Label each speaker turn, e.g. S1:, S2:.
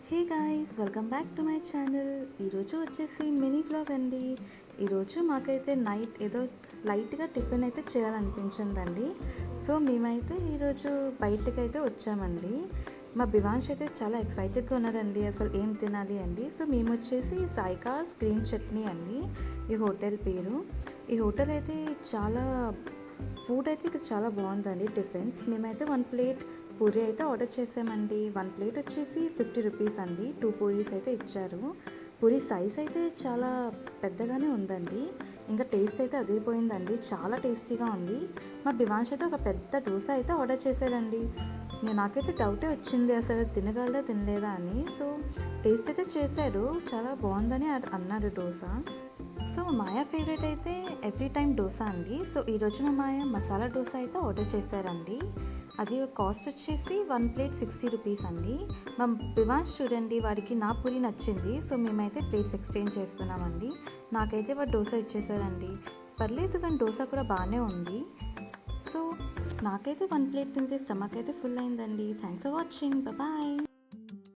S1: Hey guys, welcome back to my channel. ఈరోజు వచ్చేసి mini vlog అండి. ఈరోజు మాకైతే నైట్ ఏదో లైట్గా టిఫిన్ అయితే చేయాలనిపించిందండి. సో మేమైతే ఈరోజు బయటకైతే వచ్చామండి. మా బివాంష్ అయితే చాలా ఎక్సైటెడ్గా ఉన్నారండి, అసలు ఏం తినాలి అండి. సో మేము వచ్చేసి సాయికాస్ గ్రీన్ చట్నీ అండి ఈ హోటల్ పేరు. ఈ హోటల్ అయితే ఫుడ్ అయితే ఇక్కడ చాలా బాగుందండి. టిఫిన్స్ మేమైతే 1 ప్లేట్ పూరి అయితే ఆర్డర్ చేసామండి. 1 ప్లేట్ వచ్చేసి 50 రూపీస్ అండి. 2 పూరీస్ అయితే ఇచ్చారు. పూరి సైజ్ అయితే చాలా పెద్దగానే ఉందండి. ఇంకా టేస్ట్ అయితే అదిరిపోయిందండి, చాలా టేస్టీగా ఉంది. మా బివాంష్ అయితే ఒక పెద్ద దోశ అయితే ఆర్డర్ చేశారండి. నాకైతే డౌటే వచ్చింది అసలు తినగలదా తినలేదా అని. సో టేస్ట్ అయితే చేశాడు, చాలా బాగుందని అన్నాడు దోశ. సో మా మాయ ఫేవరెట్ అయితే ఎవ్రీ టైం దోశ అండి. సో ఈరోజు మా మాయ మసాలా దోశ అయితే ఆర్డర్ చేశారండి. అది కాస్ట్ వచ్చేసి 1 ప్లేట్ 60 రూపీస్ అండి. మా బివాన్స్ చూడండి, వాడికి నా పూరి నచ్చింది. సో మేమైతే ప్లేట్స్ ఎక్స్చేంజ్ చేసుకున్నామండి. నాకైతే వాడు దోశ ఇచ్చేసారండి. పర్లేదు, కానీ దోశ కూడా బాగానే ఉంది. సో నాకైతే 1 ప్లేట్ తింటే స్టమక్ అయితే ఫుల్ అయిందండి. Thanks for watching, bye.